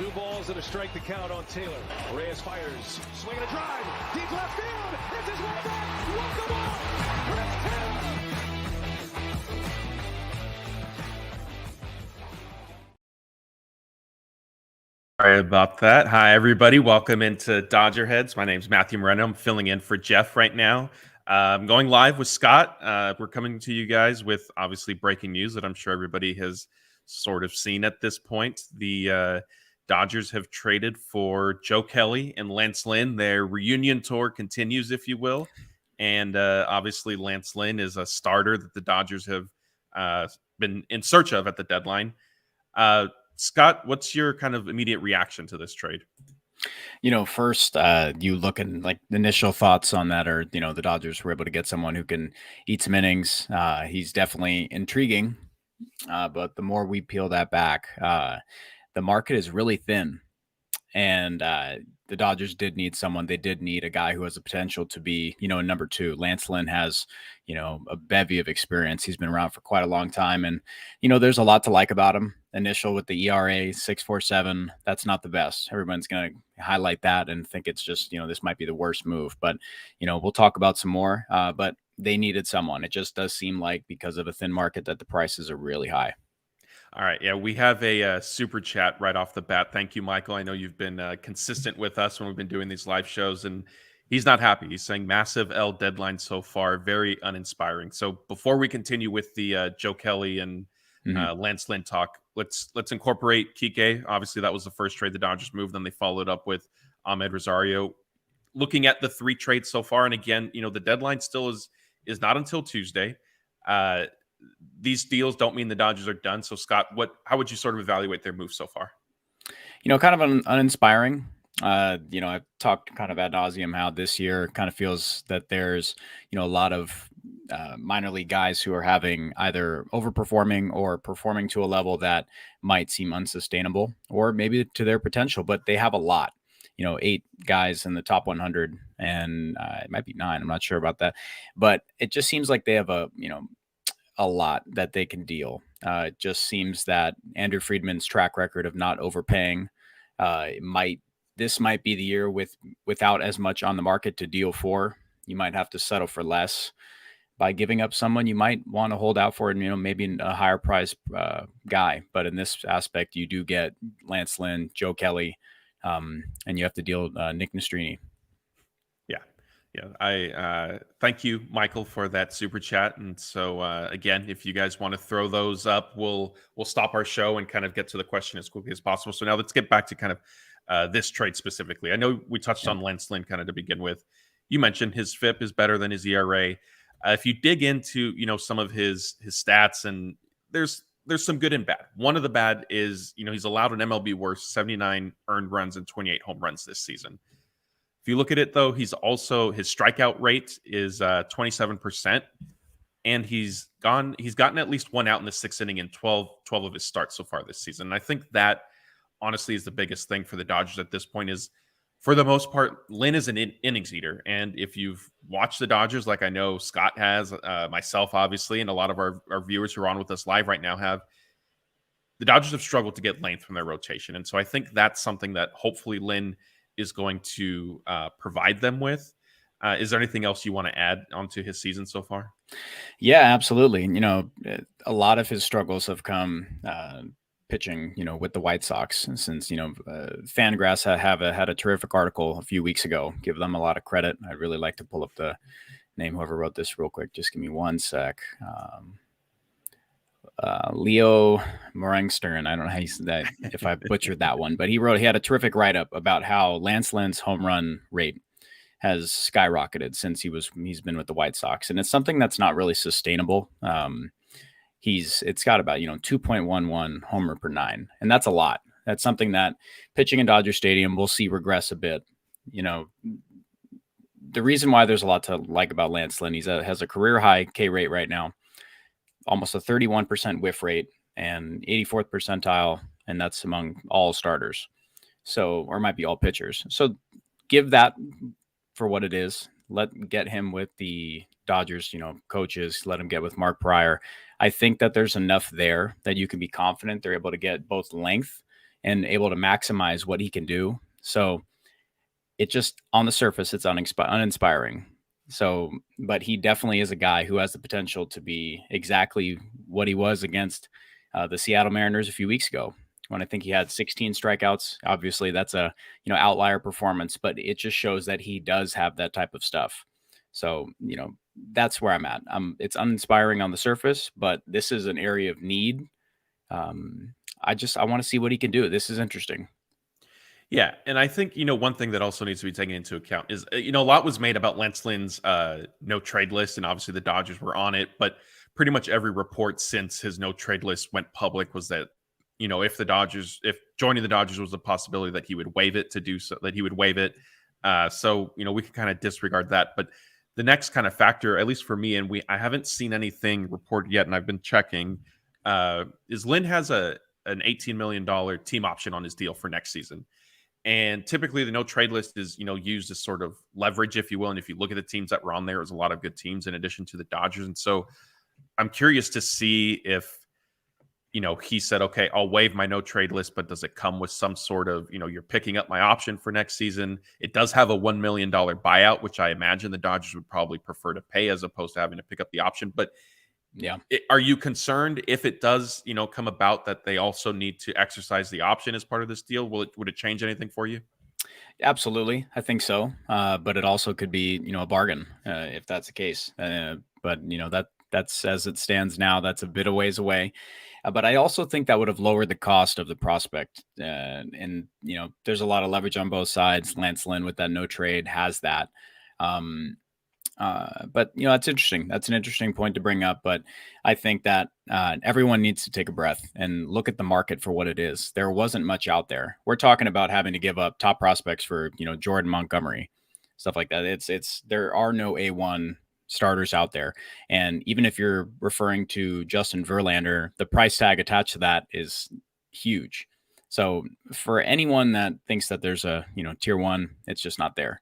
2 balls and a strike to count on Taylor. Reyes fires, swinging a drive, deep left field. It's his way back. Walk the ball. Chris Taylor. Sorry about that. Hi, everybody. Welcome into DodgerHeads. My name's Matthew Moreno. I'm filling in for Jeff right now. I'm going live with Scott. We're coming to you guys with obviously breaking news that I'm sure everybody has sort of seen at this point. The Dodgers have traded for Joe Kelly and Lance Lynn. Their reunion tour continues, if you will. And obviously, Lance Lynn is a starter that the Dodgers have been in search of at the deadline. Scott, what's your kind of immediate reaction to this trade? First, you look and like the initial thoughts on that are, the Dodgers were able to get someone who can eat some innings. He's definitely intriguing, but the more we peel that back, the market is really thin. And the Dodgers did need someone. They did need a guy who has the potential to be, a number two. Lance Lynn has, a bevy of experience. He's been around for quite a long time. And, there's a lot to like about him. Initial with the ERA 6.47. That's not the best. Everyone's going to highlight that and think it's just, this might be the worst move. But, we'll talk about some more. But they needed someone. It just does seem like because of a thin market that the prices are really high. All right. Yeah, we have a super chat right off the bat. Thank you, Michael. I know you've been consistent with us when we've been doing these live shows, and he's not happy. He's saying massive L deadline so far, very uninspiring. So before we continue with the Joe Kelly and Lance Lynn talk, let's incorporate Kike. Obviously, that was the first trade the Dodgers moved. Then they followed up with Ahmed Rosario. Looking at the 3 trades so far, and again, the deadline still is not until Tuesday. These deals don't mean the Dodgers are done. So, Scott, how would you sort of evaluate their move so far? Kind of uninspiring. I've talked kind of ad nauseum how this year kind of feels that there's, a lot of minor league guys who are having either overperforming or performing to a level that might seem unsustainable or maybe to their potential, but they have a lot. 8 guys in the top 100 and it might be 9. I'm not sure about that, but it just seems like they have a lot that they can deal. It just seems that Andrew Friedman's track record of not overpaying this might be the year without as much on the market to deal for. You might have to settle for less by giving up someone you might want to hold out for, and maybe a higher price guy. But in this aspect, you do get Lance Lynn, Joe Kelly, and you have to deal Nick Nastrini. Yeah, I thank you, Michael, for that super chat. And so again, if you guys want to throw those up, we'll stop our show and kind of get to the question as quickly as possible. So now let's get back to kind of this trade specifically. I know we touched on Lance Lynn kind of to begin with. You mentioned his FIP is better than his ERA. If you dig into some of his stats, and there's some good and bad. One of the bad is he's allowed an MLB worst 79 earned runs and 28 home runs this season. If you look at it, though, his strikeout rate is 27%, and he's gotten at least 1 out in the 6th inning in 12 of his starts so far this season. And I think that honestly is the biggest thing for the Dodgers at this point is, for the most part, Lynn is an innings eater. And if you've watched the Dodgers, like I know Scott has, myself, obviously, and a lot of our viewers who are on with us live right now have, the Dodgers have struggled to get length from their rotation. And so I think that's something that hopefully Lynn is going to provide them with. Is there anything else you want to add onto his season so far? Yeah, absolutely. A lot of his struggles have come pitching, with the White Sox. And since, Fangraphs had a terrific article a few weeks ago. Give them a lot of credit. I'd really like to pull up the name, whoever wrote this real quick. Just give me one sec. Leo Morengstern. I don't know how you said that, if I butchered that one, but he had a terrific write-up about how Lance Lynn's home run rate has skyrocketed since he's been with the White Sox. And it's something that's not really sustainable. It's got about, 2.11 homer per 9. And that's a lot. That's something that pitching in Dodger Stadium, we'll see regress a bit. The reason why there's a lot to like about Lance Lynn, has a career high K rate right now, almost a 31% whiff rate and 84th percentile. And that's among all starters. So, or it might be all pitchers. So give that for what it is. Get him with the Dodgers, coaches, let him get with Mark Pryor. I think that there's enough there that you can be confident they're able to get both length, and able to maximize what he can do. So it just, on the surface, it's uninspiring. So, but he definitely is a guy who has the potential to be exactly what he was against the Seattle Mariners a few weeks ago, when I think he had 16 strikeouts. Obviously, that's a outlier performance, but it just shows that he does have that type of stuff. So, that's where I'm at. It's uninspiring on the surface, but this is an area of need. I want to see what he can do. This is interesting. Yeah, and I think, one thing that also needs to be taken into account is, a lot was made about Lance Lynn's no trade list, and obviously the Dodgers were on it, but pretty much every report since his no trade list went public was that, if joining the Dodgers was a possibility, that he would waive it to do so, that he would waive it. So, we can kind of disregard that. But the next kind of factor, at least for me, and I haven't seen anything reported yet, and I've been checking, is Lynn has an $18 million team option on his deal for next season. And typically the no trade list is, used as sort of leverage, if you will. And if you look at the teams that were on there, it was a lot of good teams in addition to the Dodgers. And so I'm curious to see if, he said, okay, I'll waive my no trade list, but does it come with some sort of, you're picking up my option for next season? It does have a $1 million buyout, which I imagine the Dodgers would probably prefer to pay as opposed to having to pick up the option. But yeah, are you concerned if it does, come about that they also need to exercise the option as part of this deal? Would it change anything for you? Absolutely, I think so. But it also could be, a bargain if that's the case. But that's as it stands now. That's a bit of ways away. But I also think that would have lowered the cost of the prospect. And there's a lot of leverage on both sides. Lance Lynn with that no trade has that. But it's interesting. That's an interesting point to bring up. But I think that everyone needs to take a breath and look at the market for what it is. There wasn't much out there. We're talking about having to give up top prospects for Jordan Montgomery, stuff like that. There are no A1 starters out there. And even if you're referring to Justin Verlander, the price tag attached to that is huge. So for anyone that thinks that there's a tier one, it's just not there.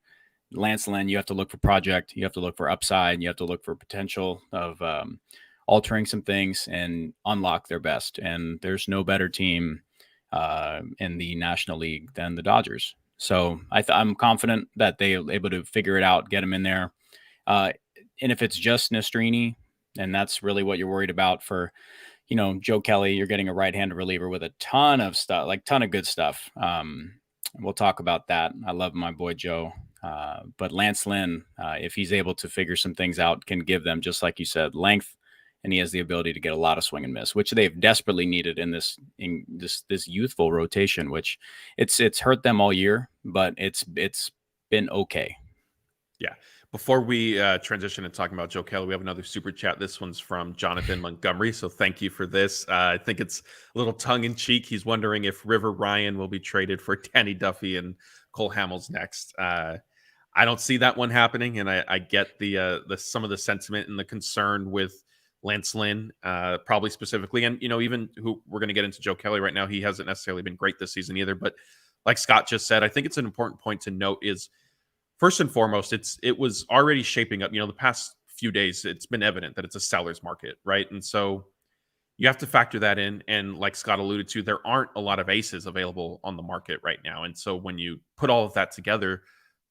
Lance Lynn, you have to look for project, you have to look for upside, you have to look for potential of altering some things and unlock their best. And there's no better team in the National League than the Dodgers. So I'm confident that they're able to figure it out, get him in there. And if it's just Nastrini, and that's really what you're worried about for, Joe Kelly, you're getting a right-handed reliever with a ton of stuff, like ton of good stuff. We'll talk about that. I love my boy Joe. But Lance Lynn, if he's able to figure some things out, can give them, just like you said, length, and he has the ability to get a lot of swing and miss, which they've desperately needed in this youthful rotation, which it's hurt them all year, but it's been okay. Yeah. Before we transition and talking about Joe Kelly, we have another super chat. This one's from Jonathan Montgomery. So thank you for this. I think it's a little tongue in cheek. He's wondering if River Ryan will be traded for Danny Duffy and Cole Hamels next. I don't see that one happening, and I get the some of the sentiment and the concern with Lance Lynn, probably specifically, and even who we're going to get into Joe Kelly right now. He hasn't necessarily been great this season either, but like Scott just said, I think it's an important point to note is, first and foremost, it was already shaping up. The past few days, it's been evident that it's a seller's market, right? And so you have to factor that in. And like Scott alluded to, there aren't a lot of aces available on the market right now. And so when you put all of that together,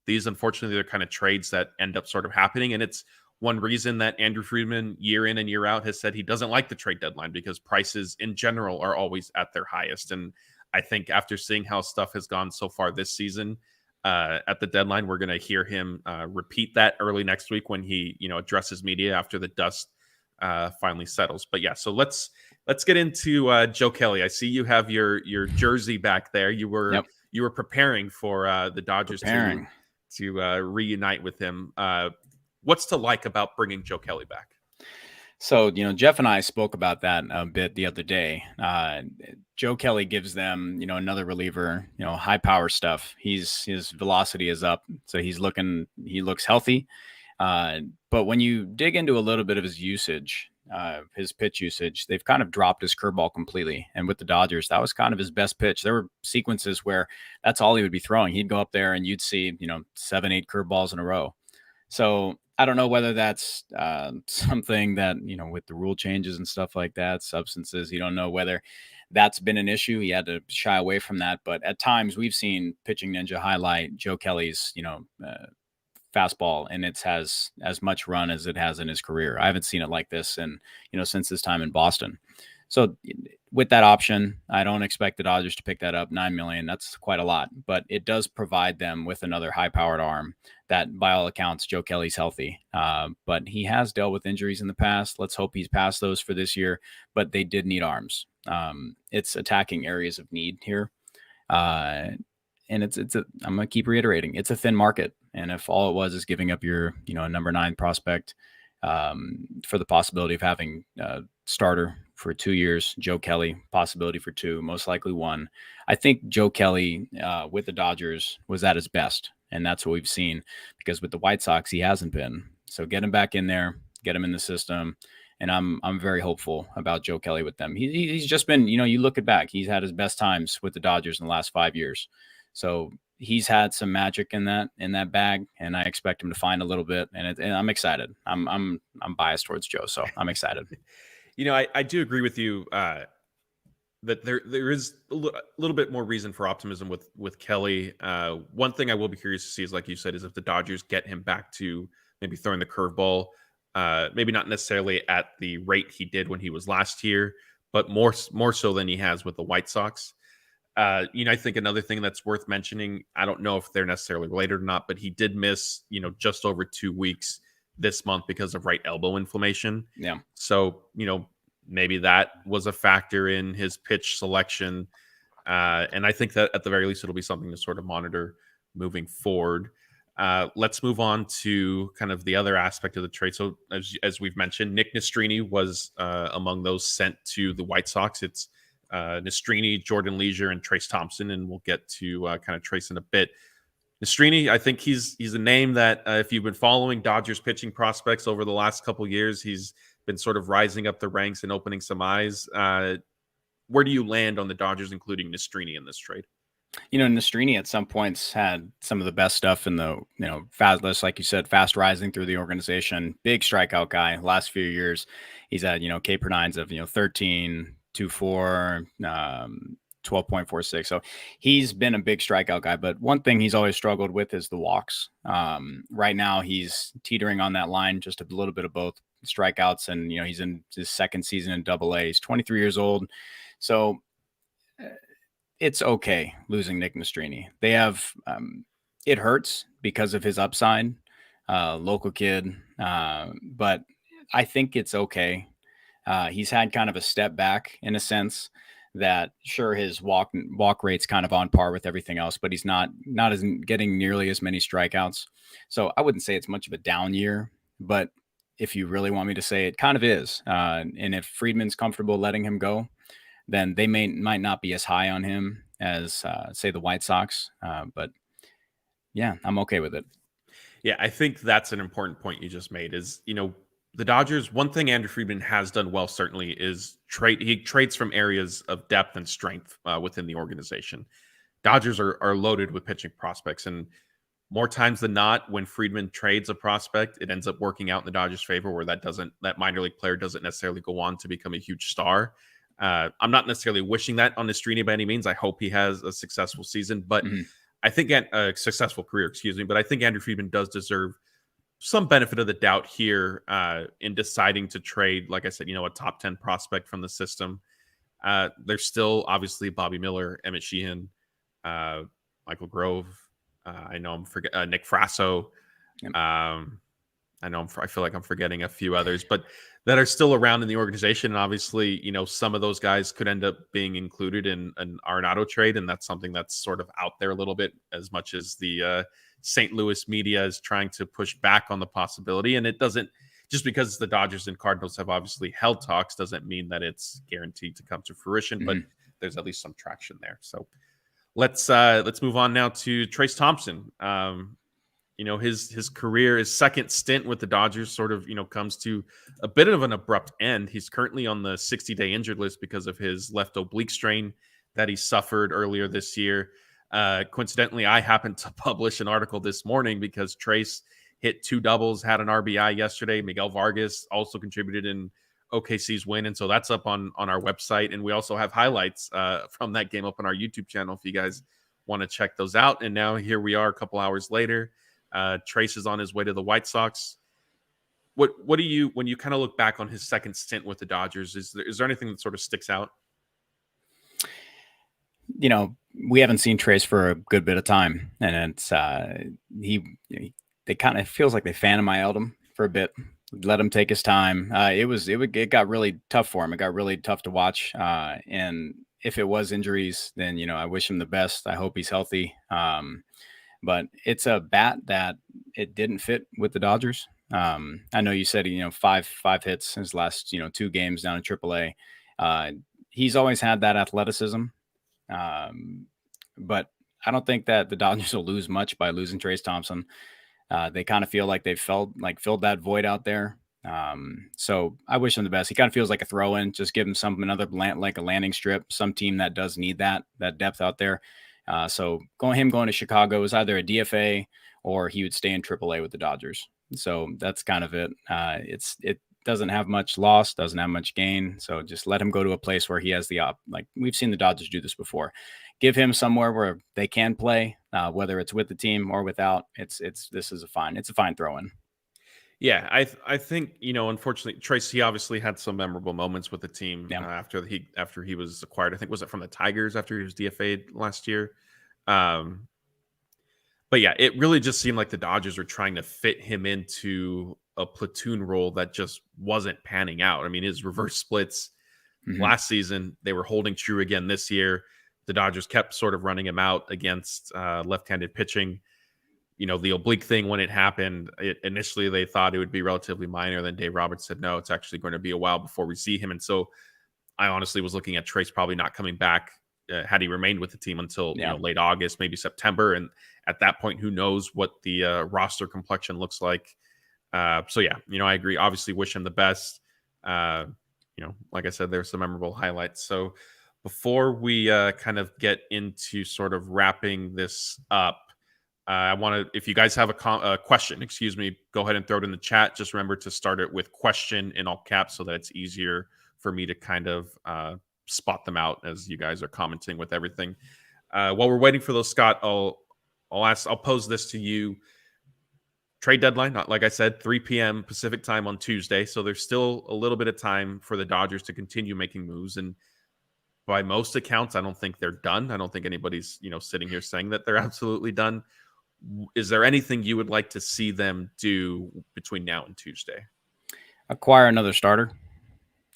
these, unfortunately, they're kind of trades that end up sort of happening. And it's one reason that Andrew Friedman, year in and year out, has said he doesn't like the trade deadline, because prices in general are always at their highest. And I think after seeing how stuff has gone so far this season, at the deadline, we're going to hear him repeat that early next week when he addresses media after the dust finally settles. But yeah, so let's get into Joe Kelly. I see you have your jersey back there. You were preparing for the Dodgers to reunite with him. What's to like about bringing Joe Kelly back? So, Jeff and I spoke about that a bit the other day. Joe Kelly gives them, another reliever, high power stuff. His velocity is up, so he looks healthy. But when you dig into a little bit of his usage, his pitch usage, they've kind of dropped his curveball completely. And with the Dodgers, that was kind of his best pitch. There were sequences where that's all he would be throwing. He'd go up there and you'd see, 7-8 curveballs in a row. So I don't know whether that's something that, with the rule changes and stuff like that, substances, you don't know whether that's been an issue. He had to shy away from that. But at times we've seen Pitching Ninja highlight Joe Kelly's, fastball, and it has as much run as it has in his career. I haven't seen it like this since his time in Boston. So with that option, I don't expect the Dodgers to pick that up. $9 million, that's quite a lot, but it does provide them with another high-powered arm that, by all accounts, Joe Kelly's healthy. But he has dealt with injuries in the past. Let's hope he's past those for this year, but they did need arms. It's attacking areas of need here. And I'm going to keep reiterating, it's a thin market. And if all it was is giving up your, number 9 prospect for the possibility of having a starter for 2 years, Joe Kelly, possibility for 2, most likely 1. I think Joe Kelly with the Dodgers was at his best. And that's what we've seen, because with the White Sox, he hasn't been. So get him back in there, get him in the system. And I'm very hopeful about Joe Kelly with them. He's just been, you look back, he's had his best times with the Dodgers in the last 5 years. So he's had some magic in that bag, and I expect him to find a little bit. And I'm excited. I'm biased towards Joe, so I'm excited. I do agree with you that there is a little bit more reason for optimism with Kelly. One thing I will be curious to see is, like you said, is if the Dodgers get him back to maybe throwing the curveball, maybe not necessarily at the rate he did when he was last year, but more so than he has with the White Sox. I think another thing that's worth mentioning, I don't know if they're necessarily related or not, but he did miss, just over 2 weeks this month because of right elbow inflammation. Yeah. So, maybe that was a factor in his pitch selection. And I think that at the very least, it'll be something to sort of monitor moving forward. Let's move on to kind of the other aspect of the trade. So as we've mentioned, Nick Nastrini was among those sent to the White Sox. It's Nastrini, Jordan Leasure, and Trayce Thompson, and we'll get to kind of Trayce in a bit. Nastrini, I think he's a name that if you've been following Dodgers pitching prospects over the last couple of years, he's been sort of rising up the ranks and opening some eyes. Where do you land on the Dodgers, including Nastrini, in this trade? Nastrini at some points had some of the best stuff in the, fast, like you said, fast rising through the organization, big strikeout guy. Last few years, he's had, K per nines of, 13, 2.4, 12.46. So he's been a big strikeout guy, but one thing he's always struggled with is the walks. Right now he's teetering on that line, just a little bit of both strikeouts. And, he's in his second season in Double-A. He's 23 years old. So it's okay losing Nick Nastrini. They have, it hurts because of his upside, local kid. But I think it's okay. He's had kind of a step back in a sense that, sure, his walk rate's kind of on par with everything else, but he's not as getting nearly as many strikeouts. So I wouldn't say it's much of a down year, but if you really want me to say, it kind of is. And if Friedman's comfortable letting him go, then they might not be as high on him as say the White Sox. But yeah, I'm okay with it. Yeah, I think that's an important point you just made is, the Dodgers, one thing Andrew Friedman has done well, certainly, is he trades from areas of depth and strength within the organization. Dodgers are loaded with pitching prospects, and more times than not, when Friedman trades a prospect, it ends up working out in the Dodgers' favor, where that minor league player doesn't necessarily go on to become a huge star. I'm not necessarily wishing that on Nastrini by any means. I hope he has a successful season, but I think a successful career, but I think Andrew Friedman does deserve some benefit of the doubt here in deciding to trade, like I said, a top 10 prospect from the system. There's still obviously Bobby Miller, Emmett Sheehan, Michael Grove. I know I'm Nick Frasso. Yep. I feel like I'm forgetting a few others, but that are still around in the organization. And obviously, some of those guys could end up being included in an Arenado trade. And that's something that's sort of out there a little bit, as much as the St. Louis media is trying to push back on the possibility. And it doesn't, just because the Dodgers and Cardinals have obviously held talks, doesn't mean that it's guaranteed to come to fruition, but there's at least some traction there. So let's move on now to Trayce Thompson. His career, his second stint with the Dodgers sort of, comes to a bit of an abrupt end. He's currently on the 60-day injured list because of his left oblique strain that he suffered earlier this year. Coincidentally, I happened to publish an article this morning because Trayce hit 2 doubles, had an RBI yesterday. Miguel Vargas also contributed in OKC's win. And so that's up on our website. And we also have highlights from that game up on our YouTube channel if you guys want to check those out. And now here we are a couple hours later. Trayce is on his way to the White Sox. What do you, when you kind of look back on his second stint with the Dodgers, is there anything that sort of sticks out? You know, we haven't seen Trayce for a good bit of time, and it's they kind of feels like they Phantom IL'd him for a bit, let him take his time. It got really tough for him. It got really tough to watch. And if it was injuries, then, you know, I wish him the best. I hope he's healthy. But it's a bat that it didn't fit with the Dodgers. I know you said, you know, five hits in his last, you know, 2 games down in AAA. He's always had that athleticism. But I don't think that the Dodgers will lose much by losing Trayce Thompson. They kind of feel like they filled that void out there. So I wish him the best. He kind of feels like a throw-in. Just give him another like a landing strip, some team that does need that depth out there. So going to Chicago is either a DFA or he would stay in AAA with the Dodgers. So that's kind of it. It doesn't have much loss, doesn't have much gain. So just let him go to a place where he has like we've seen the Dodgers do this before. Give him somewhere where they can play, whether it's with the team or without. It's a fine throw-in. Yeah, I think, you know, unfortunately, Trayce, he obviously had some memorable moments with the team after he was acquired. I think, was it from the Tigers after he was DFA'd last year? But yeah, it really just seemed like the Dodgers were trying to fit him into a platoon role that just wasn't panning out. I mean, his reverse splits last season, they were holding true again this year. The Dodgers kept sort of running him out against left-handed pitching. You know, the oblique thing, when it happened, initially they thought it would be relatively minor. Then Dave Roberts said, no, it's actually going to be a while before we see him. And so I honestly was looking at Trayce probably not coming back had he remained with the team until you know, late August, maybe September. And at that point, who knows what the roster complexion looks like. So yeah, you know, I agree. Obviously wish him the best. You know, like I said, there's some memorable highlights. So before we kind of get into sort of wrapping this up, I want to, if you guys have a question, go ahead and throw it in the chat. Just remember to start it with question in all caps so that it's easier for me to kind of spot them out as you guys are commenting with everything. While we're waiting for those, Scott, I'll pose this to you. Trade deadline, like I said, 3 p.m. Pacific time on Tuesday. So there's still a little bit of time for the Dodgers to continue making moves. And by most accounts, I don't think they're done. I don't think anybody's, you know, sitting here saying that they're absolutely done. Is there anything you would like to see them do between now and Tuesday? Acquire another starter.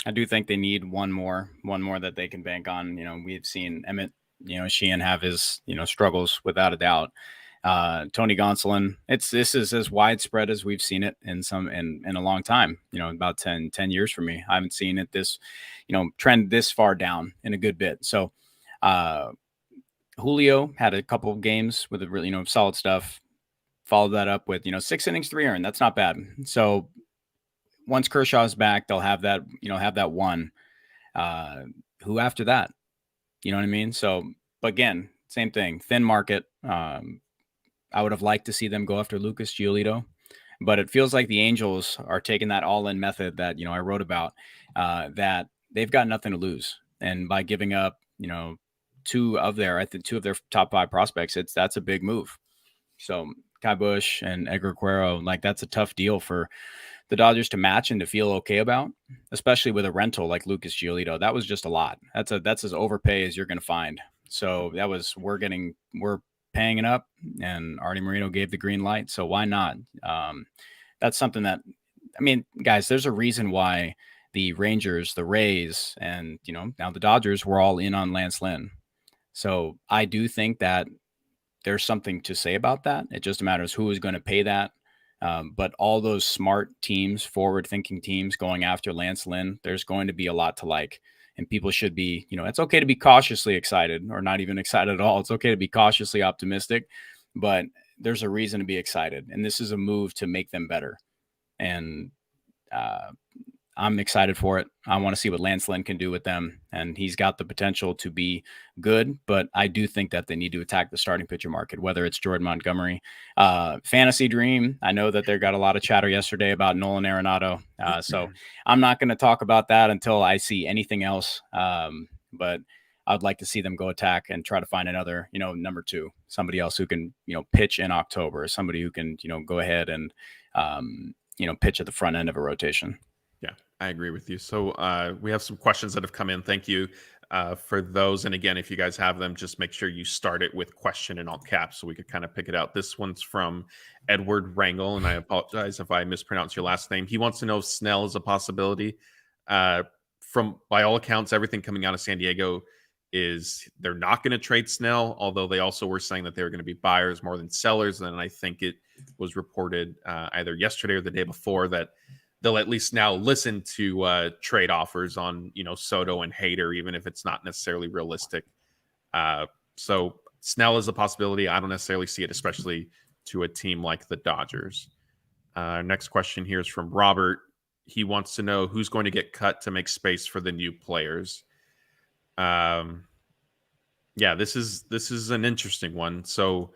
I do think they need one more that they can bank on. You know, we've seen Emmett, you know, Sheehan have his, you know, struggles without a doubt. Tony Gonsolin, this is as widespread as we've seen it in a long time, you know, about 10 years for me. I haven't seen it this, you know, trend this far down in a good bit. So, Julio had a couple of games with a really, you know, solid stuff. Followed that up with, you know, 6 innings, 3 earned. That's not bad. So once Kershaw's back, they'll have that, you know, one. Who after that? You know what I mean? So, but again, same thing, thin market. I would have liked to see them go after Lucas Giolito, but it feels like the Angels are taking that all-in method that, you know, I wrote about, that they've got nothing to lose. And by giving up, you know, two of their top 5 prospects, that's a big move. So Kai Busch and Edgar Quero, like, that's a tough deal for the Dodgers to match and to feel okay about, especially with a rental like Lucas Giolito. That was just a lot. That's as overpay as you're going to find. So that was, we're paying it up, and Artie Moreno gave the green light. So why not? That's something that, I mean, guys, there's a reason why the Rangers, the Rays, and, you know, now the Dodgers were all in on Lance Lynn. So I do think that there's something to say about that. It just matters who is going to pay that. But all those smart teams, forward-thinking teams going after Lance Lynn, there's going to be a lot to like. And people should be, you know, it's okay to be cautiously excited, or not even excited at all. It's okay to be cautiously optimistic, but there's a reason to be excited. And this is a move to make them better. And I'm excited for it. I want to see what Lance Lynn can do with them, and he's got the potential to be good, but I do think that they need to attack the starting pitcher market, whether it's Jordan Montgomery. Fantasy dream, I know that there got a lot of chatter yesterday about Nolan Arenado, so I'm not going to talk about that until I see anything else, but I'd like to see them go attack and try to find another, number 2, somebody else who can, pitch in October, somebody who can, go ahead and, pitch at the front end of a rotation. Yeah, I agree with you. So we have some questions that have come in. Thank you for those. And again, if you guys have them, just make sure you start it with question in all caps so we could kind of pick it out. This one's from Edward Rangel, and I apologize if I mispronounce your last name. He wants to know if Snell is a possibility. From by all accounts, everything coming out of San Diego is they're not going to trade Snell, although they also were saying that they were going to be buyers more than sellers. And I think it was reported either yesterday or the day before that they'll at least now listen to trade offers on, Soto and Hader, even if it's not necessarily realistic. So Snell is a possibility. I don't necessarily see it, especially to a team like the Dodgers. Next question here is from Robert. He wants to know who's going to get cut to make space for the new players. This is an interesting one. So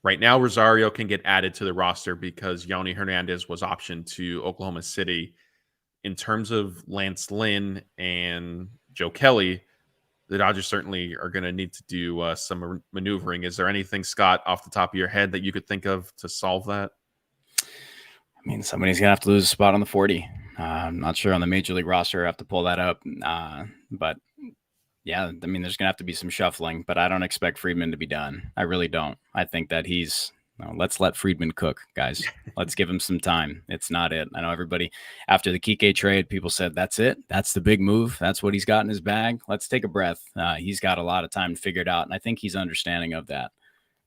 right now, Rosario can get added to the roster because Yoni Hernandez was optioned to Oklahoma City. In terms of Lance Lynn and Joe Kelly, the Dodgers certainly are going to need to do some maneuvering. Is there anything, Scott, off the top of your head that you could think of to solve that? I mean, somebody's going to have to lose a spot on the 40. I'm not sure on the Major League roster. I have to pull that up. But yeah, I mean, there's going to have to be some shuffling, but I don't expect Friedman to be done. I really don't. I think that let's let Friedman cook, guys. Let's give him some time. It's not it. I know everybody, after the Kike trade, people said, that's it. That's the big move. That's what he's got in his bag. Let's take a breath. He's got a lot of time to figure it out, and I think he's understanding of that.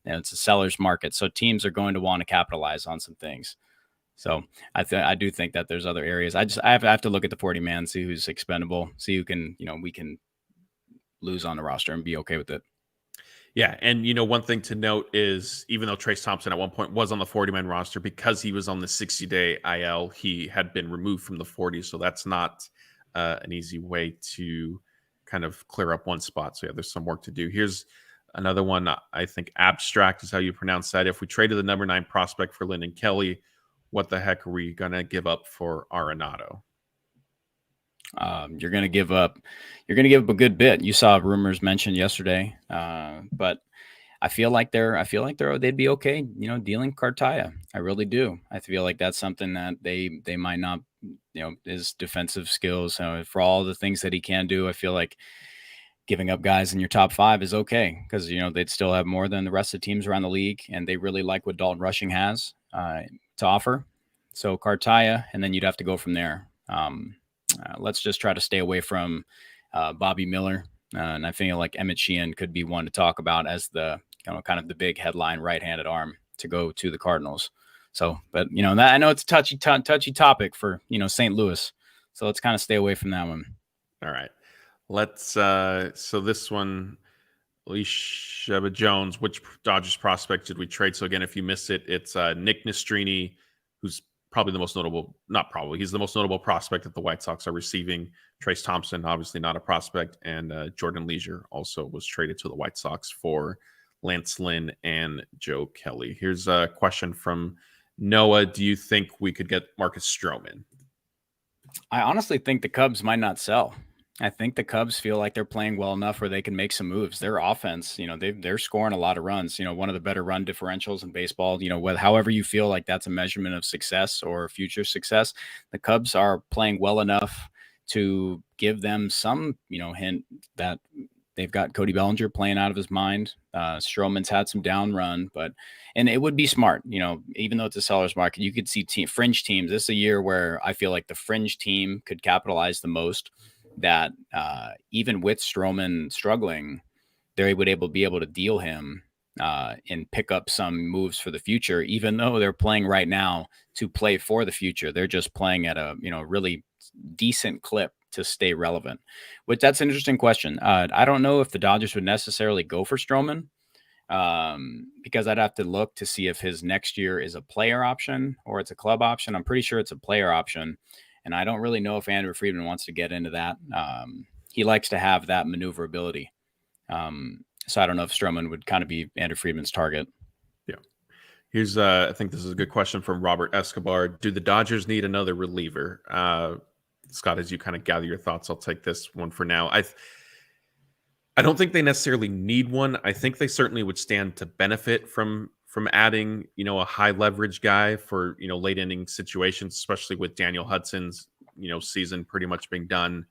It's a seller's market, so teams are going to want to capitalize on some things. So I do think that there's other areas. I have to look at the 40-man, see who's expendable, see who can, we can lose on the roster and be okay with it. Yeah, and one thing to note is even though Trayce Thompson at one point was on the 40-man roster, because he was on the 60-day IL, he had been removed from the 40, so that's not an easy way to kind of clear up one spot. So yeah, there's some work to do. Here's another one. I think Abstract is how you pronounce that. If we traded the number 9 prospect for Lynn and Kelly, what the heck are we going to give up for Arenado? You're going to give up a good bit. You saw rumors mentioned yesterday, but I feel like they'd be okay, dealing Cartaya. I really do. I feel like that's something that they might not, his defensive skills, for all the things that he can do. I feel like giving up guys in your top 5 is okay because, they'd still have more than the rest of the teams around the league, and they really like what Dalton Rushing has to offer. So Cartaya, and then you'd have to go from there. Let's just try to stay away from Bobby Miller. And I feel like Emmett Sheehan could be one to talk about as the, kind of the big headline right-handed arm to go to the Cardinals. So, but, I know it's a touchy topic for, St. Louis. So let's kind of stay away from that one. All right. Let's, so this one, Leasure Jones, which Dodgers prospect did we trade? So again, if you missed it, it's Nick Nastrini, who's probably the most notable, he's the most notable prospect that the White Sox are receiving. Trayce Thompson, obviously not a prospect, and Jordan Leasure also was traded to the White Sox for Lance Lynn and Joe Kelly. Here's a question from Noah. Do you think we could get Marcus Stroman? I honestly think the Cubs might not sell. I think the Cubs feel like they're playing well enough where they can make some moves. Their offense, they're scoring a lot of runs, one of the better run differentials in baseball, however you feel like that's a measurement of success or future success. The Cubs are playing well enough to give them some, hint that they've got Cody Bellinger playing out of his mind. Stroman's had some down run, and it would be smart, even though it's a seller's market, you could see fringe teams. This is a year where I feel like the fringe team could capitalize the most. That even with Stroman struggling, they would be able to deal him and pick up some moves for the future, even though they're playing right now to play for the future. They're just playing at a really decent clip to stay relevant. Which that's an interesting question. I don't know if the Dodgers would necessarily go for Stroman because I'd have to look to see if his next year is a player option or it's a club option. I'm pretty sure it's a player option. And I don't really know if Andrew Friedman wants to get into that. He likes to have that maneuverability. So I don't know if Stroman would kind of be Andrew Friedman's target. Yeah. Here's, I think this is a good question from Robert Escobar. Do the Dodgers need another reliever? Scott, as you kind of gather your thoughts, I'll take this one for now. I don't think they necessarily need one. I think they certainly would stand to benefit from adding, a high leverage guy for, late inning situations, especially with Daniel Hudson's, season pretty much being done.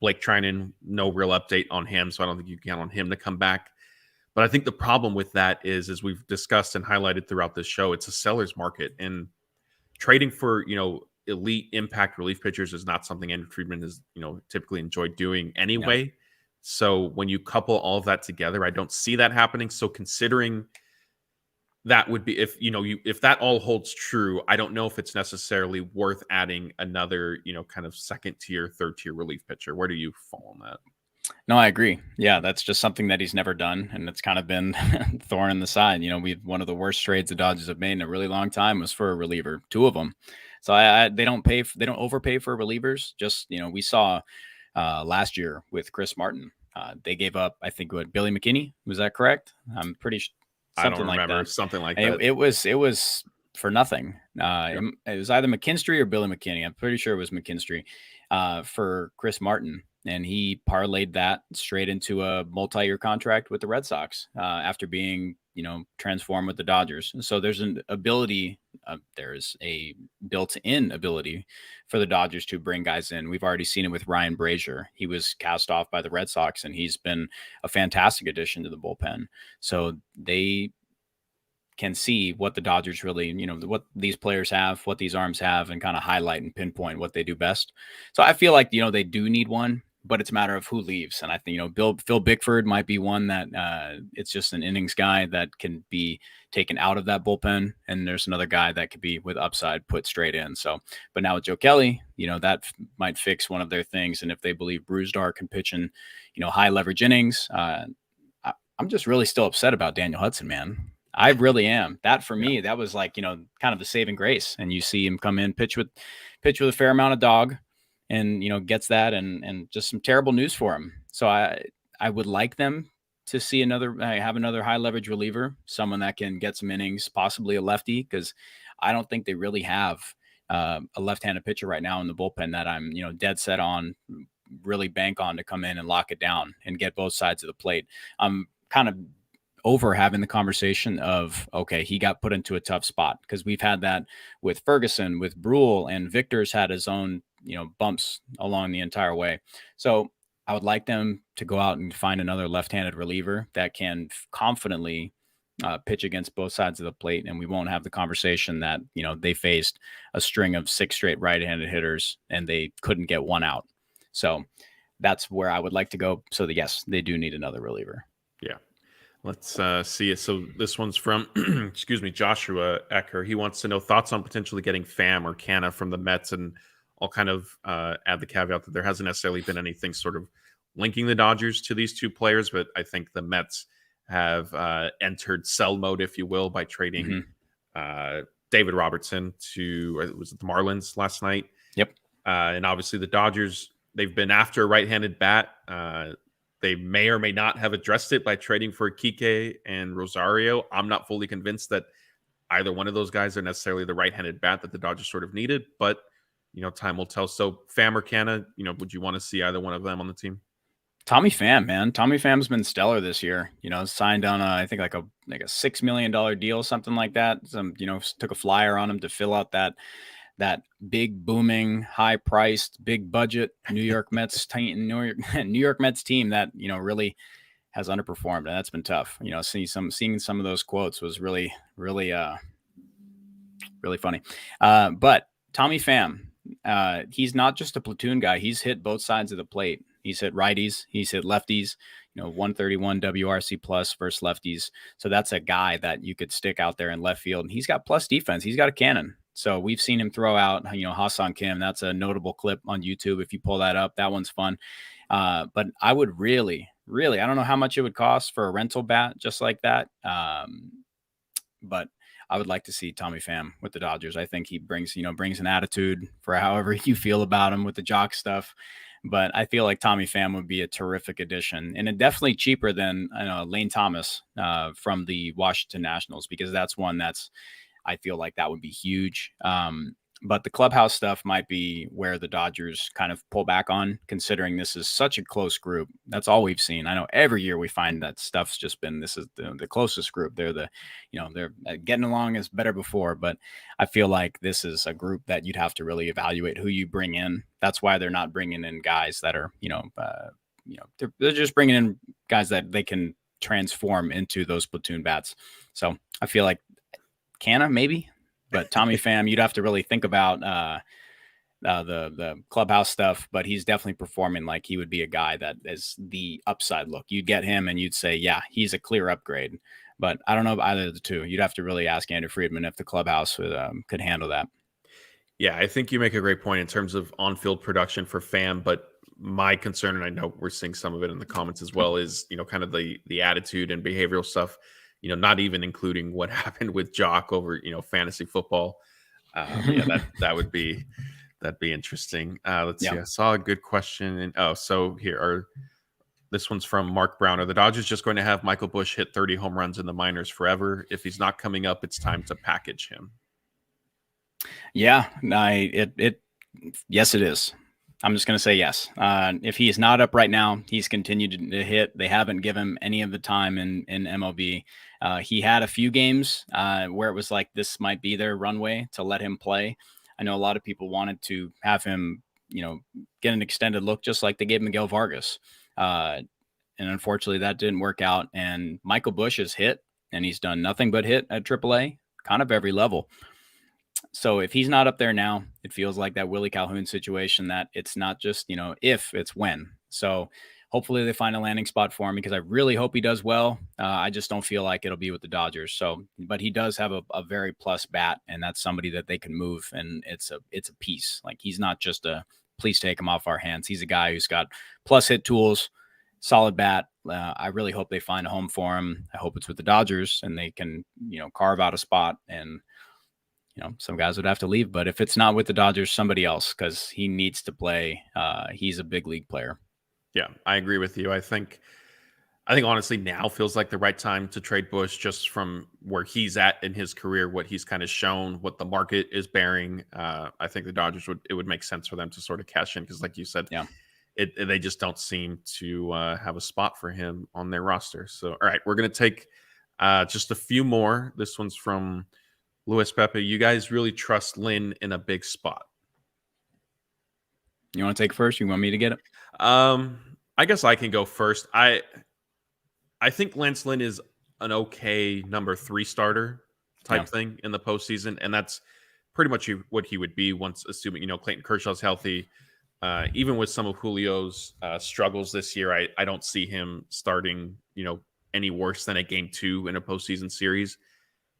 Blake Trinan, no real update on him, so I don't think you can count on him to come back. But I think the problem with that is, as we've discussed and highlighted throughout this show, it's a seller's market, and trading for, elite impact relief pitchers is not something Andrew Friedman has, typically enjoyed doing anyway. Yeah. So when you couple all of that together, I don't see that happening. So considering that would be, if that all holds true, I don't know if it's necessarily worth adding another, kind of second tier, third tier relief pitcher. Where do you fall on that? No, I agree. Yeah, that's just something that he's never done, and it's kind of been thorn in the side. One of the worst trades the Dodgers have made in a really long time was for a reliever, 2 of them. So they don't overpay for relievers. Just we saw last year with Chris Martin, they gave up, I think, Billy McKinney. Was that correct? I'm pretty sure. I don't remember. Something like that. It was for nothing. It was either McKinstry or Billy McKinney. I'm pretty sure it was McKinstry for Chris Martin. And he parlayed that straight into a multi-year contract with the Red Sox after being, transformed with the Dodgers. So there's an ability, there's a built-in ability for the Dodgers to bring guys in. We've already seen it with Ryan Brazier. He was cast off by the Red Sox, and he's been a fantastic addition to the bullpen. So they can see what the Dodgers really, what these players have, what these arms have, and kind of highlight and pinpoint what they do best. So I feel like, they do need one, but it's a matter of who leaves. And I think, Phil Bickford might be one that it's just an innings guy that can be taken out of that bullpen. And there's another guy that could be with upside put straight in. So, but now with Joe Kelly, that might fix one of their things. And if they believe Brusdar can pitch in, high leverage innings, I'm just really still upset about Daniel Hudson, man. I really am. That for me, that was like, kind of the saving grace. And you see him come in, pitch with a fair amount of dog, and gets that, and just some terrible news for him. So I would like them to see have another high leverage reliever, someone that can get some innings, possibly a lefty, because I don't think they really have a left-handed pitcher right now in the bullpen that I'm dead set on, really bank on to come in and lock it down and get both sides of the plate. I'm kind of over having the conversation of, okay, he got put into a tough spot, because we've had that with Ferguson, with Brule, and Victor's had his own bumps along the entire way. So I would like them to go out and find another left-handed reliever that can confidently pitch against both sides of the plate, and we won't have the conversation that they faced a string of 6 straight right-handed hitters and they couldn't get one out. So that's where I would like to go. So yes, they do need another reliever. Yeah. Let's see it. So this one's from, Joshua Ecker. He wants to know thoughts on potentially getting Pham or Canna from the Mets, and I'll kind of add the caveat that there hasn't necessarily been anything sort of linking the Dodgers to these 2 players, but I think the Mets have entered sell mode, if you will, by trading David Robertson to, was it the Marlins last night? Yep. And obviously the Dodgers, they've been after a right-handed bat. They may or may not have addressed it by trading for Kike and Rosario. I'm not fully convinced that either one of those guys are necessarily the right-handed bat that the Dodgers sort of needed, but time will tell. So Pham or Canna, would you want to see either one of them on the team? Tommy Pham, man. Tommy Pham's been stellar this year. Signed on I think like a $6 million deal, something like that. Took a flyer on him to fill out that big, booming, high-priced, big budget New York Mets team, New York Mets team that really has underperformed, and that's been tough. Seeing some of those quotes was really, really, really funny. But Tommy Pham, he's not just a platoon guy. He's hit both sides of the plate. He's hit righties. He's hit lefties. 131 WRC plus versus lefties. So that's a guy that you could stick out there in left field, and he's got plus defense. He's got a cannon. So we've seen him throw out, Ha-Seong Kim. That's a notable clip on YouTube. If you pull that up, that one's fun. But I would really, I don't know how much it would cost for a rental bat just like that. But I would like to see Tommy Pham with the Dodgers. I think he brings an attitude for however you feel about him with the jock stuff. But I feel like Tommy Pham would be a terrific addition, and definitely cheaper than Lane Thomas from the Washington Nationals, because that's one that's, I feel like that would be huge. But the clubhouse stuff might be where the Dodgers kind of pull back on, considering this is such a close group. That's all we've seen. I know every year we find that stuff's just been, this is the closest group. They're they're getting along as better before, but I feel like this is a group that you'd have to really evaluate who you bring in. That's why they're not bringing in guys that are, they're just bringing in guys that they can transform into those platoon bats. So I feel like Canna maybe. But Tommy Pham, you'd have to really think about the clubhouse stuff, but he's definitely performing like he would be a guy that is the upside look. You'd get him and you'd say, yeah, he's a clear upgrade. But I don't know about either of the two. You'd have to really ask Andrew Friedman if the clubhouse could handle that. Yeah, I think you make a great point in terms of on-field production for Pham, but my concern, and I know we're seeing some of it in the comments as well, is, kind of the attitude and behavioral stuff. Not even including what happened with Jock over, fantasy football. That'd be interesting. Let's see. I saw a good question. And so this one's from Mark Brown. Are the Dodgers just going to have Michael Busch hit 30 home runs in the minors forever? If he's not coming up, it's time to package him. Yeah, yes, it is. I'm just going to say yes. If he's not up right now, he's continued to hit. They haven't given him any of the time in MLB. He had a few games where it was like this might be their runway to let him play. I know a lot of people wanted to have him, get an extended look, just like they gave Miguel Vargas. And unfortunately, that didn't work out. And Michael Busch has hit, and he's done nothing but hit at AAA, kind of every level. So if he's not up there now, it feels like that Willie Calhoun situation, that it's not just, if, it's when. So hopefully they find a landing spot for him, because I really hope he does well. I just don't feel like it'll be with the Dodgers. So, but he does have a very plus bat, and that's somebody that they can move, and it's a piece. Like, he's not just please take him off our hands. He's a guy who's got plus hit tools, solid bat. I really hope they find a home for him. I hope it's with the Dodgers and they can, carve out a spot, and some guys would have to leave, but if it's not with the Dodgers, somebody else, because he needs to play. He's a big league player. Yeah, I agree with you. I think honestly now feels like the right time to trade Busch, just from where he's at in his career, what he's kind of shown, what the market is bearing. I think the Dodgers it would make sense for them to sort of cash in, because like you said, they just don't seem to have a spot for him on their roster. So, all right, we're going to take just a few more. This one's from Luis Pepe. You guys really trust Lynn in a big spot? You want to take first? You want me to get it? I guess I can go first. I think Lance Lynn is an okay number 3 starter type thing in the postseason, and that's pretty much what he would be once, assuming Clayton Kershaw's healthy. Even with some of Julio's struggles this year, I don't see him starting any worse than a game 2 in a postseason series.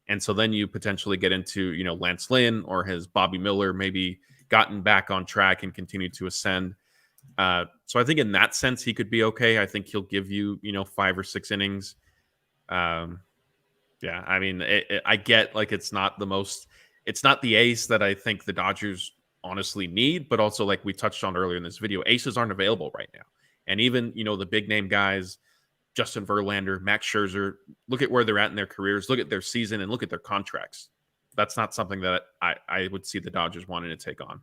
And so then you potentially get into, Lance Lynn, or has Bobby Miller maybe gotten back on track and continued to ascend. So I think in that sense, he could be okay. I think he'll give you, 5 or 6 innings. I mean, I get like it's not the ace that I think the Dodgers honestly need, but also, like we touched on earlier in this video, aces aren't available right now. And even, the big name guys, Justin Verlander, Max Scherzer, look at where they're at in their careers, look at their season, and look at their contracts. That's not something that I would see the Dodgers wanting to take on.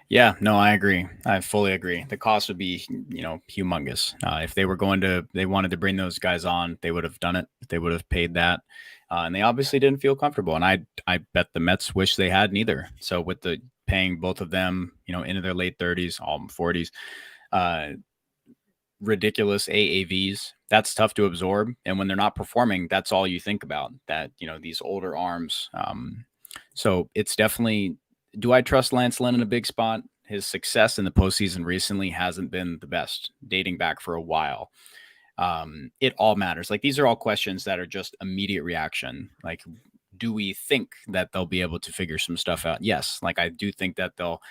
Yeah, no, I agree. I fully agree. The cost would be, humongous. If they wanted to bring those guys on, they would have done it. They would have paid that. And they obviously didn't feel comfortable. And I bet the Mets wish they had neither. So with the paying both of them, into their late 30s, all 40s, ridiculous AAVs, that's tough to absorb. And when they're not performing, that's all you think about, that, these older arms. So it's definitely, do I trust Lance Lynn in a big spot? His success in the postseason recently hasn't been the best, dating back for a while. It all matters. Like, these are all questions that are just immediate reaction. Like, do we think that they'll be able to figure some stuff out? Yes. Like, I do think that they'll,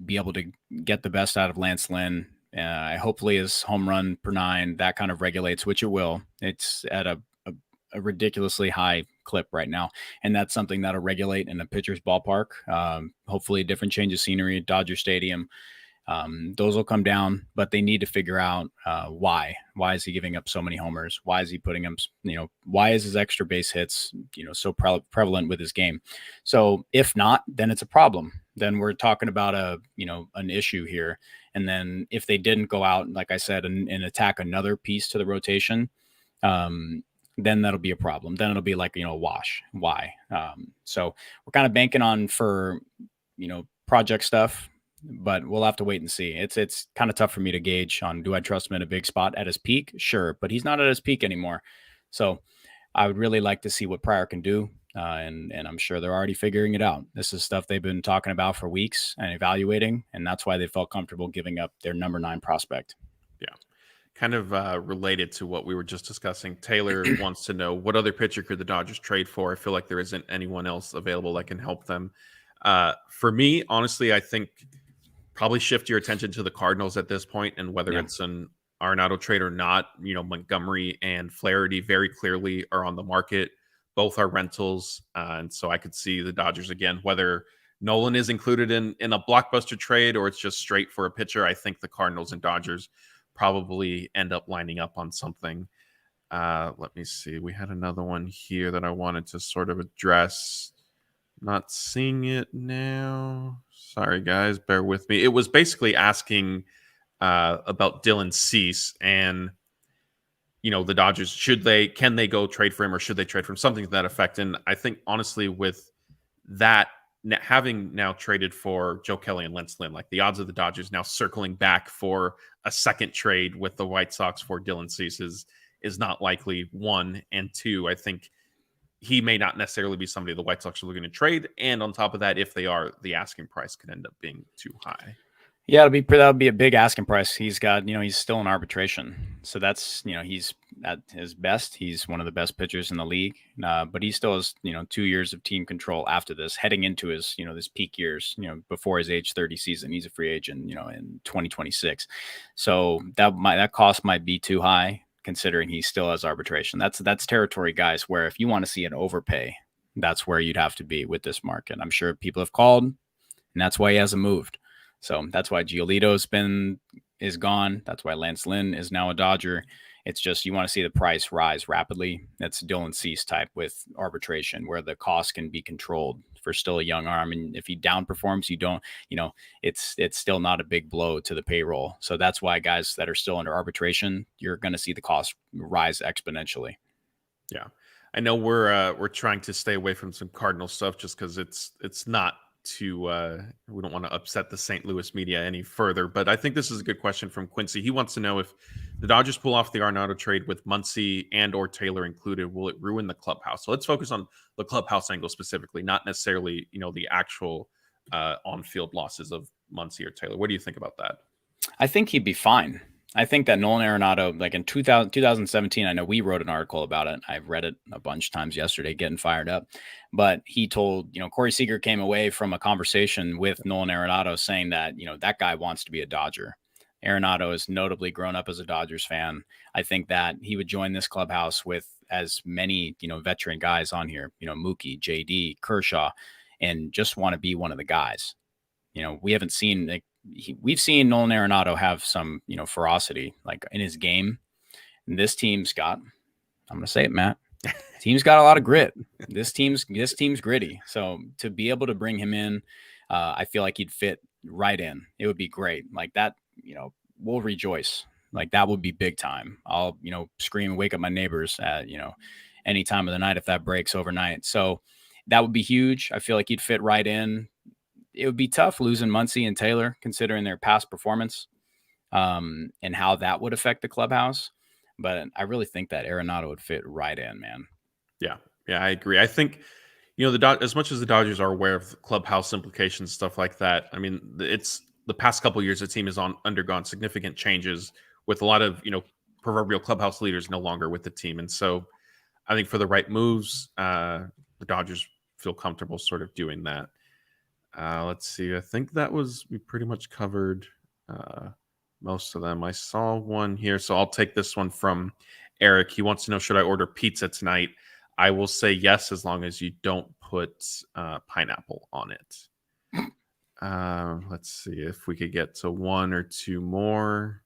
be able to get the best out of Lance Lynn. Hopefully his home run per 9, that kind of regulates, which it will. It's at a ridiculously high clip right now. And that's something that'll regulate in a pitcher's ballpark. Hopefully a different change of scenery at Dodger Stadium. Those will come down, but they need to figure out why. Why is he giving up so many homers? Why is he putting him, why is his extra base hits, so prevalent with his game? So if not, then it's a problem. Then we're talking about an issue here. And then if they didn't go out, like I said, and attack another piece to the rotation, then that'll be a problem. Then it'll be like, wash. Why? So we're kind of banking on for, project stuff, but we'll have to wait and see. It's kind of tough for me to gauge on, do I trust him in a big spot at his peak? Sure, but he's not at his peak anymore. So I would really like to see what Pryor can do. And I'm sure they're already figuring it out. This is stuff they've been talking about for weeks and evaluating, and that's why they felt comfortable giving up their number 9 prospect. Yeah. Kind of related to what we were just discussing. Taylor wants to know, what other pitcher could the Dodgers trade for? I feel like there isn't anyone else available that can help them. For me, honestly, I think probably shift your attention to the Cardinals at this point, and whether it's an Arenado trade or not. Montgomery and Flaherty very clearly are on the market. Both are rentals. And so I could see the Dodgers again, whether Nolan is included in a blockbuster trade or it's just straight for a pitcher. I think the Cardinals and Dodgers probably end up lining up on something. Let me see. We had another one here that I wanted to sort of address. Not seeing it now. Sorry, guys. Bear with me. It was basically asking about Dylan Cease and, the Dodgers, can they go trade for him, or should they trade for him? Something to that effect. And I think, honestly, with that, having now traded for Joe Kelly and Lynn, like the odds of the Dodgers now circling back for a second trade with the White Sox for Dylan Cease is not likely, 1. And 2, I think he may not necessarily be somebody the White Sox are looking to trade. And on top of that, if they are, the asking price could end up being too high. Yeah, that'll be a big asking price. He's got, he's still in arbitration. So that's, he's at his best. He's one of the best pitchers in the league. But he still has, 2 years of team control after this, heading into his, this peak years, before his age 30 season. He's a free agent, in 2026. So that cost might be too high, considering he still has arbitration. That's territory, guys, where if you want to see an overpay, that's where you'd have to be with this market. I'm sure people have called, and that's why he hasn't moved. So that's why Giolito's is gone. That's why Lance Lynn is now a Dodger. It's just, you want to see the price rise rapidly. That's Dylan Cease type with arbitration, where the cost can be controlled for still a young arm. And if he downperforms, you don't, it's still not a big blow to the payroll. So that's why guys that are still under arbitration, you're going to see the cost rise exponentially. Yeah. I know we're trying to stay away from some Cardinal stuff just because it's not we don't want to upset the St. Louis media any further, but I think this is a good question from Quincy. He wants to know, if the Dodgers pull off the Arenado trade with Muncy and or Taylor included, will it ruin the clubhouse? So let's focus on the clubhouse angle specifically, not necessarily, the actual on-field losses of Muncy or Taylor. What do you think about that? I think he'd be fine. I think that Nolan Arenado, like in 2017, I know we wrote an article about it. I've read it a bunch of times yesterday, getting fired up. But he told, Corey Seager came away from a conversation with Nolan Arenado saying that, that guy wants to be a Dodger. Arenado has notably grown up as a Dodgers fan. I think that he would join this clubhouse with as many, veteran guys on here, Mookie, JD, Kershaw, and just want to be one of the guys. We haven't seen, we've seen Nolan Arenado have some, ferocity, like in his game. And this team's got, I'm going to say it, Matt, team's got a lot of grit. This team's gritty. So to be able to bring him in, I feel like he'd fit right in. It would be great. Like that, we'll rejoice. Like that would be big time. I'll, scream and wake up my neighbors at, any time of the night if that breaks overnight. So that would be huge. I feel like he'd fit right in. It would be tough losing Muncy and Taylor, considering their past performance, and how that would affect the clubhouse. But I really think that Arenado would fit right in, man. Yeah, I agree. I think, as much as the Dodgers are aware of clubhouse implications, stuff like that. I mean, it's the past couple of years, the team has undergone significant changes with a lot of, proverbial clubhouse leaders no longer with the team. And so I think for the right moves, the Dodgers feel comfortable sort of doing that. Let's see. I think we pretty much covered most of them. I saw one here, so I'll take this one from Eric. He wants to know, should I order pizza tonight? I will say yes as long as you don't put pineapple on it. Let's see if we could get to one or two more.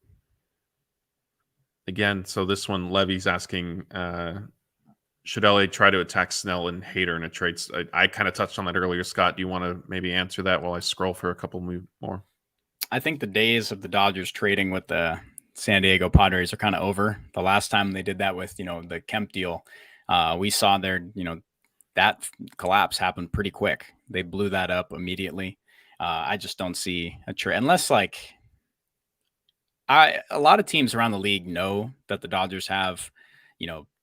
Again, so this one, Levy's asking, should LA try to attack Snell and Hader in a trade? I kind of touched on that earlier. Scott, do you want to maybe answer that while I scroll for a couple more? I think the days of the Dodgers trading with the San Diego Padres are kind of over. The last time they did that with, the Kemp deal, we saw that collapse happened pretty quick. They blew that up immediately. I just don't see a trade unless a lot of teams around the league know that the Dodgers have,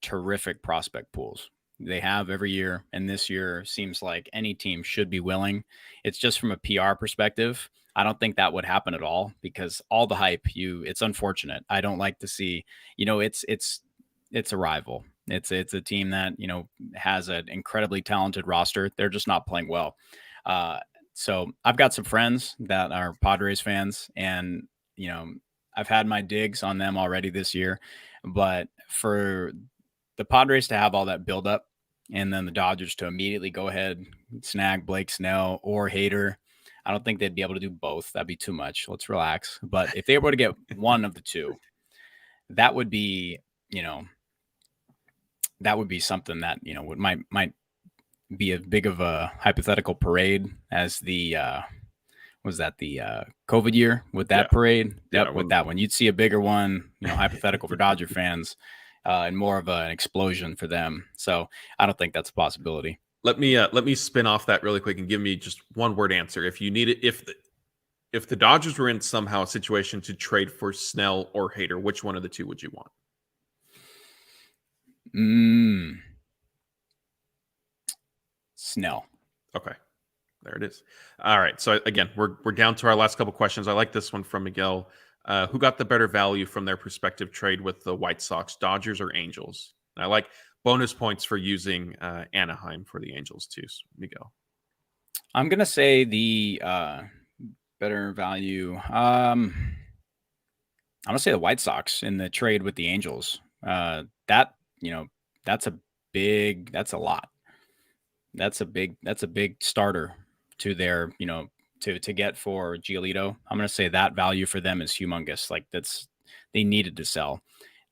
terrific prospect pools. They have every year, and this year seems like any team should be willing. It's just from a PR perspective. I don't think that would happen at all because all the hype, it's unfortunate. I don't like to see, it's a rival. It's a team that, has an incredibly talented roster. They're just not playing well. So I've got some friends that are Padres fans, and, I've had my digs on them already this year, but for the Padres to have all that buildup and then the Dodgers to immediately go ahead, snag Blake Snell or Hader, I don't think they'd be able to do both. That'd be too much. Let's relax. But if they were to get one of the two, that would be, something that, might be a big of a hypothetical parade as the, was that the COVID year with that parade? Yep, with that one. You'd see a bigger one, hypothetical for Dodger fans, and more of an explosion for them. So I don't think that's a possibility. Let me spin off that really quick and give me just one word answer. If you need it, if the Dodgers were in somehow a situation to trade for Snell or Hader, which one of the two would you want? Snell. Okay. There it is. All right. So again, we're down to our last couple questions. I like this one from Miguel. Who got the better value from their prospective trade with the White Sox, Dodgers or Angels? And I like bonus points for using Anaheim for the Angels too. So, Miguel. I'm gonna say the better value. I'm gonna say the White Sox in the trade with the Angels. That's a lot. That's a big starter to their, to get for Giolito. I'm going to say that value for them is humongous. Like they needed to sell.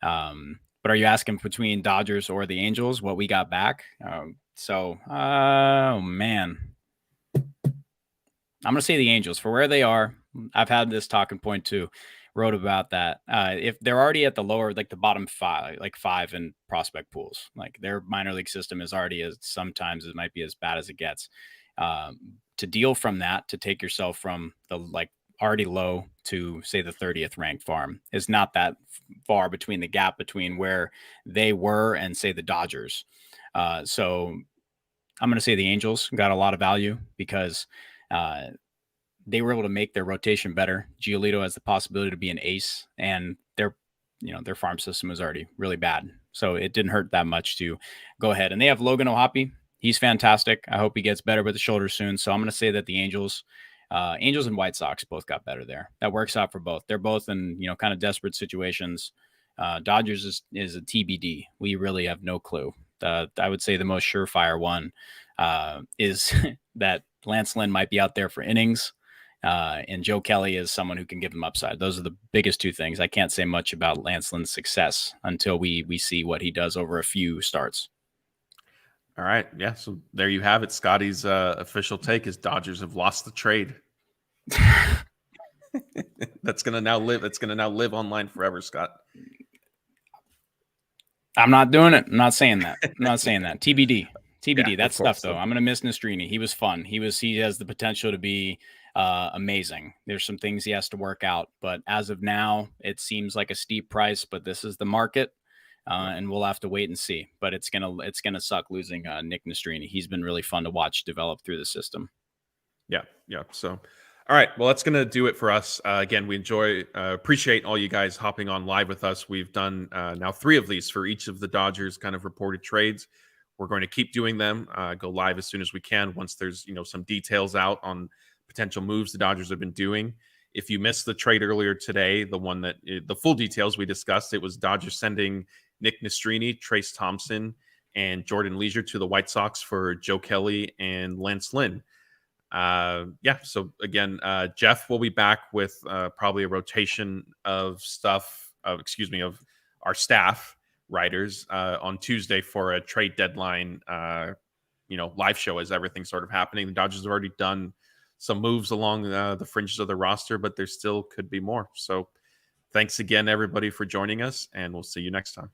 But are you asking between Dodgers or the Angels, what we got back? Oh man, I'm going to say the Angels for where they are. I've had this talking point too. Wrote about that. If they're already at the lower, like the bottom five in prospect pools, like their minor league system is already sometimes it might be as bad as it gets. To deal from that, to take yourself from the already low to say the 30th ranked farm is not that far between the gap between where they were and say the Dodgers. So I'm going to say the Angels got a lot of value because, they were able to make their rotation better. Giolito has the possibility to be an ace, and their farm system is already really bad. So it didn't hurt that much to go ahead. And they have Logan O'Hoppe. He's fantastic. I hope he gets better with the shoulder soon. So I'm going to say that the Angels and White Sox both got better there. That works out for both. They're both in, kind of desperate situations. Dodgers is a TBD. We really have no clue. I would say the most surefire one is that Lance Lynn might be out there for innings. And Joe Kelly is someone who can give them upside. Those are the biggest two things. I can't say much about Lance Lynn's success until we see what he does over a few starts. All right. Yeah. So there you have it. Scotty's official take is Dodgers have lost the trade. That's going to now live online forever, Scott. I'm not doing it. I'm not saying that. TBD. Yeah, that stuff though. I'm going to miss Nastrini. He was fun. He has the potential to be amazing. There's some things he has to work out, but as of now, it seems like a steep price, but this is the market. And we'll have to wait and see, but it's gonna suck losing Nick Nastrini. He's been really fun to watch develop through the system. Yeah. So, all right. Well, that's gonna do it for us. Again, we appreciate all you guys hopping on live with us. We've done now 3 of these for each of the Dodgers kind of reported trades. We're going to keep doing them. Go live as soon as we can once there's some details out on potential moves the Dodgers have been doing. If you missed the trade earlier today, the one that the full details we discussed, it was Dodgers sending Nick Nastrini, Trayce Thompson, and Jordan Leasure to the White Sox for Joe Kelly and Lance Lynn. So again, Jeff will be back with probably a rotation of of our staff writers on Tuesday for a trade deadline, live show as everything's sort of happening. The Dodgers have already done some moves along the fringes of the roster, but there still could be more. So thanks again, everybody, for joining us, and we'll see you next time.